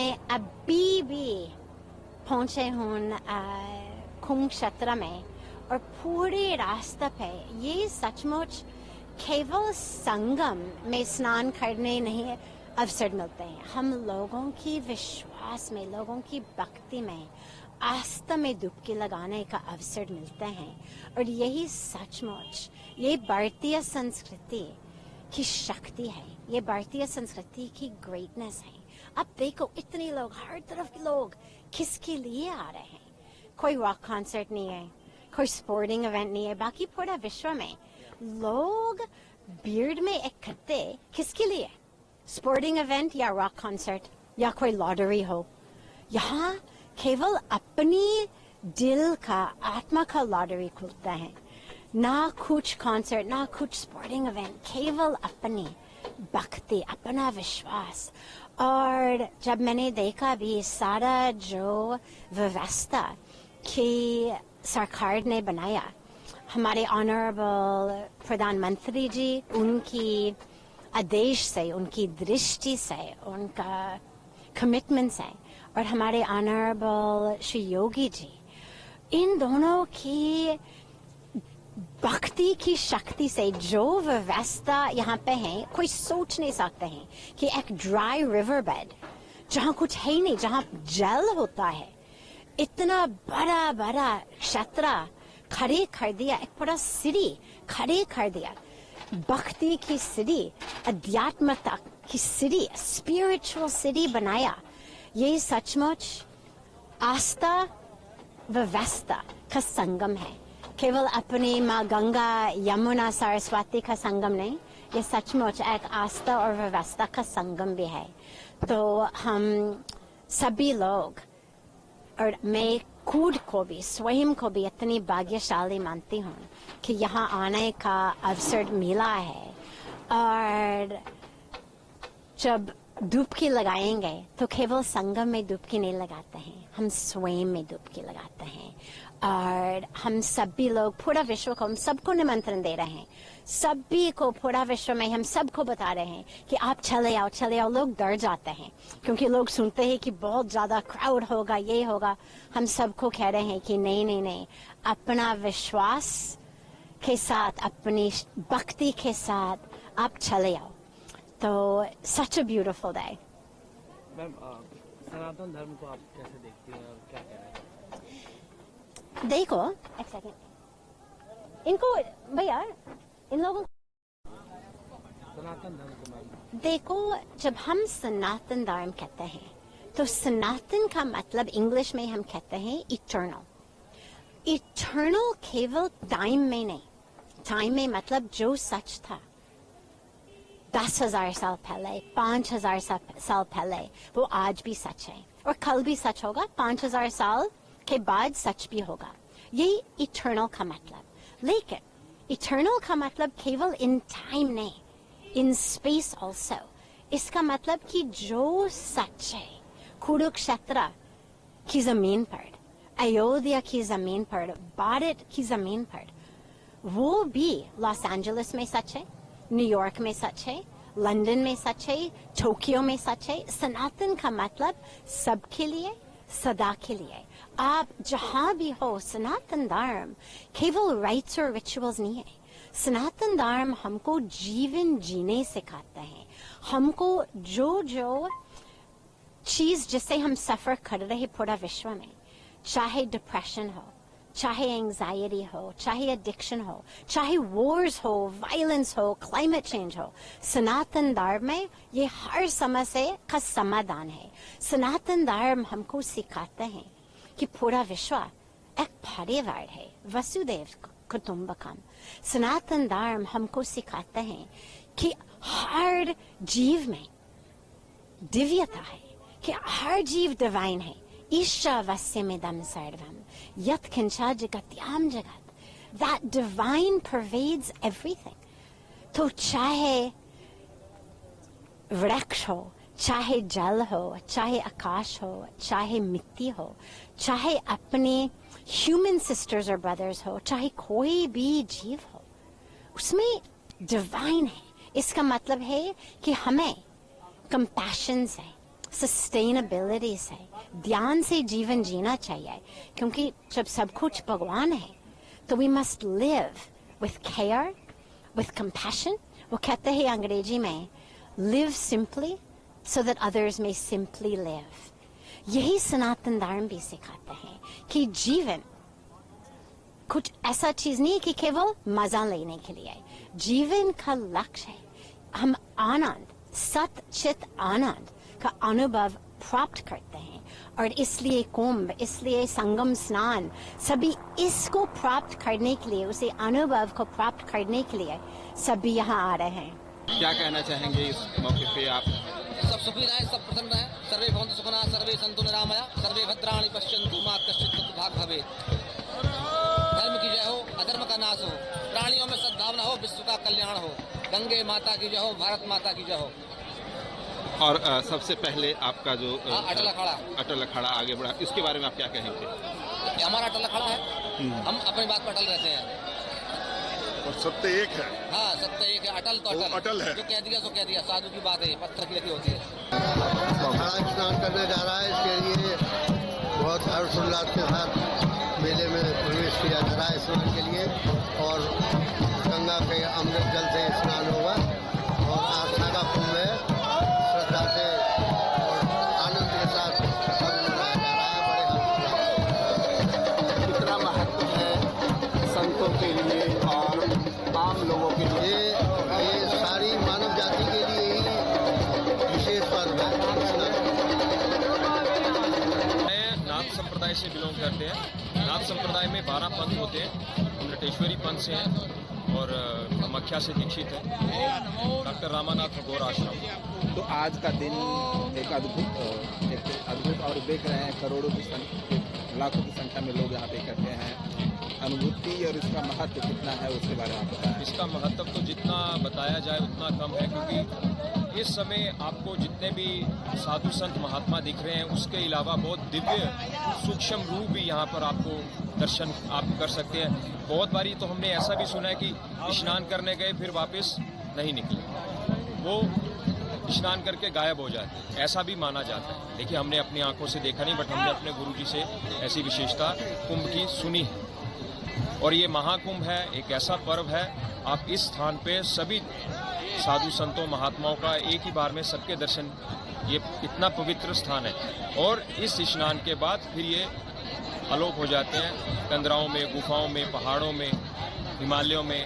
मैं अभी भी पहुंचे हूँ कुंभ क्षेत्र में, और पूरे रास्ते पे ये सचमुच केवल संगम में स्नान करने नहीं अवसर मिलते हैं, हम लोगों की विश्वास में, लोगों की भक्ति में, आस्था में डुबकी लगाने का अवसर मिलते हैं। और यही सचमुच ये भारतीय संस्कृति की शक्ति है, ये भारतीय संस्कृति की ग्रेटनेस है। अब देखो इतने लोग, हर तरफ के लोग किसके लिए आ रहे हैं? कोई रॉक कॉन्सर्ट नहीं है, कोई स्पोर्टिंग इवेंट नहीं है, बाकी पूरा विश्व में लोग भीड़ में इकट्ठे किसके लिए? स्पोर्टिंग इवेंट या रॉक कॉन्सर्ट या कोई लॉटरी हो। यहाँ केवल अपनी दिल का, आत्मा का लॉटरी खुलता है, ना कुछ कॉन्सर्ट, ना कुछ स्पोर्टिंग इवेंट, केवल अपनी भक्ति, अपना विश्वास। और जब मैंने देखा भी सारा जो व्यवस्था की सरकार ने बनाया, हमारे ऑनरेबल प्रधानमंत्री जी, उनकी आदेश से, उनकी दृष्टि से, उनका कमिटमेंट से, और हमारे ऑनरेबल श्री योगी जी, इन दोनों की भक्ति की शक्ति से जो व्यवस्था यहाँ पे है, कोई सोच नहीं सकते हैं कि एक ड्राई रिवर बेड जहाँ कुछ है ही नहीं, जहाँ जल होता है, इतना बड़ा बड़ा क्षेत्र खड़े कर दिया, एक पूरा सिटी खड़े कर दिया, भक्ति की सिटी, अध्यात्मता की सिटी, स्पिरिचुअल सिटी बनाया। ये सचमुच आस्था व्यवस्था का संगम है, केवल अपनी माँ गंगा, यमुना, सरस्वती का संगम नहीं, ये सचमुच एक आस्था और व्यवस्था का संगम भी है। तो हम सभी लोग, और मैं खुद को भी, स्वयं को भी इतनी भाग्यशाली मानती हूँ कि यहाँ आने का अवसर मिला है। और जब डुबकी लगाएंगे तो केवल संगम में डुबकी नहीं लगाते हैं, हम स्वयं में डुबकी लगाते हैं। और हम सभी लोग, पूरा विश्व को, हम सबको निमंत्रण दे रहे हैं, सभी को, पूरा विश्व में हम सबको बता रहे हैं कि आप चले आओ, चले आओ। लोग डर जाते हैं क्योंकि लोग सुनते हैं कि बहुत ज्यादा क्राउड होगा, ये होगा। हम सबको कह रहे हैं कि नहीं नहीं नहीं, अपना विश्वास के साथ, अपनी भक्ति के साथ आप चले आओ। तो सच अ ब्यूटीफुल डे। मैम, सनातन धर्म को आप कैसे देखती हैं और क्या कह रहे हैं? देखो एक सेकेंड, इनको भैया, इन लोगों, सनातन धर्म को देखो, जब हम सनातन धर्म कहते हैं तो सनातन का मतलब इंग्लिश में हम कहते हैं इटर्नल। इटर्नल केवल टाइम में नहीं, टाइम में मतलब जो सच था 10,000 साल पहले, 5,000 साल पहले, वो आज भी सच है और कल भी सच होगा, 5,000 साल के बाद सच भी होगा। यही इटर्नल का मतलब। लेकिन इटर्नल का मतलब केवल इन टाइम नहीं, इन स्पेस ऑल्सो। इसका मतलब कि जो सच है कुरुक्षेत्र की जमीन पर, अयोध्या की जमीन पर, भारत की जमीन पर, वो भी लॉस एंजलिस में सच है, न्यूयॉर्क में सच है, लंदन में सच है, टोक्यो में सच है। सनातन का मतलब सबके लिए, सदा के लिए। आप जहां भी हो, सनातन धर्म केवल राइट्स और रिचुअल्स नहीं है। सनातन धर्म हमको जीवन जीने सिखाता है। हमको जो जो चीज जिससे हम सफर कर रहे पूरा विश्व में, चाहे डिप्रेशन हो, चाहे एंजाइटी हो, चाहे एडिक्शन हो, चाहे वॉर्स हो, वायलेंस हो, क्लाइमेट चेंज हो, सनातन धर्म में ये हर समस्या का समाधान है। सनातन धर्म हमको सिखाते हैं कि पूरा विश्व एक परिवार है, वसुदेव कुटुंबकम। सनातन धर्म हमको सिखाते हैं कि हर जीव में दिव्यता है, कि हर जीव डिवाइन है। ईशावास्यमिदं सर्वम यत्किंचा जगत्याम जगत। That divine pervades everything. तो चाहे वृक्ष हो, चाहे जल हो, चाहे आकाश हो, चाहे मिट्टी हो, चाहे अपने ह्यूमन सिस्टर्स और ब्रदर्स हो, चाहे कोई भी जीव हो, उसमें डिवाइन है। इसका मतलब है कि हमें कंपैशन से, सस्टेनेबिलिटी से, ध्यान से जीवन जीना चाहिए, क्योंकि जब सब कुछ भगवान है तो we must live with care, with compassion. वो कहते हैं अंग्रेजी में, live simply so that others may simply live. यही सनातन धर्म भी सिखाते हैं कि जीवन कुछ ऐसा चीज नहीं कि केवल मजा लेने के लिए। जीवन का लक्ष्य है हम आनंद, सत चित आनंद का अनुभव प्राप्त करते हैं, और इसलिए कुंभ, इसलिए संगम स्नान, सभी इसको प्राप्त करने के लिए, उसे अनुभव को प्राप्त करने के लिए सभी यहाँ आ रहे हैं। क्या कहना चाहेंगे इस मौके पे आप? सब सुखी रहे, सब प्रसन्न रहे, सर्वे भवन्तु सुखिनः, सर्वे सन्तु निरामया, सर्वे भद्राणि पश्यन्तु मा कश्चित् दुःखभाग् भवेत्। धर्म की जय हो, अधर्म का नाश हो, प्राणियों में सद्भावना हो, विश्व का कल्याण हो। गंगे माता की जय हो, भारत माता की जय हो। और सबसे पहले आपका जो अटल अखाड़ा, अटल अखाड़ा आगे बढ़ा, इसके बारे में आप क्या कहेंगे? ये हमारा अटल अखाड़ा है, हम अपनी बात पर अटल रहते हैं। और सत्य एक है। हाँ, सत्य एक है, अटल तो वो अटल है। जो कह दिया सो कह दिया, साधु की बात है, पत्थर की लगी होती है। अखाड़ा स्नान करने जा रहा है, इसके लिए बहुत हर्षोल्लास के साथ मेले में प्रवेश किया जा रहा है स्नान के लिए, और गंगा के अमृत जल से स्नान होगा, और आस्था का कुंभ है, श्रद्धा से और आनंद के साथ मनाया जा रहा है, बड़े हर्षोल्लास। कितना महत्व है संतों के लिए और आम लोगों के लिए? ये सारी मानव जाति के लिए ही विशेष पर्व है। नाथ संप्रदाय से बिलोंग करते हैं। नाथ संप्रदाय में 12 पंथ होते हैं। हम नटेश्वरी पंथ से हैं और कामाख्या से दीक्षित हैं। डॉक्टर रामानाथ गौर आश्रम। तो आज का दिन एक अद्भुत और देख रहे हैं करोड़ों की लाखों की संख्या में लोग यहाँ पे इकट्ठे हैं। अनुभूति और इसका महत्व कितना है उसके बारे में आप बताएं। इसका महत्व तो जितना बताया जाए उतना कम है, क्योंकि इस समय आपको जितने भी साधु संत महात्मा दिख रहे हैं उसके अलावा बहुत दिव्य सूक्ष्म रूप भी यहाँ पर आपको दर्शन आप कर सकते हैं। बहुत बारी तो हमने ऐसा भी सुना है कि स्नान करने गए फिर वापस नहीं निकले, वो स्नान करके गायब हो जाते हैं, ऐसा भी माना जाता है। देखिए, हमने अपनी आंखों से देखा नहीं, बट हमने अपने गुरुजी से ऐसी विशेषता कुंभ की सुनी है। और ये महाकुंभ है, एक ऐसा पर्व है, आप इस स्थान पे सभी साधु संतों महात्माओं का एक ही बार में सबके दर्शन, ये इतना पवित्र स्थान है। और इस स्नान के बाद फिर ये अलोप हो जाते हैं कंदराओं में, गुफाओं में, पहाड़ों में, हिमालयों में।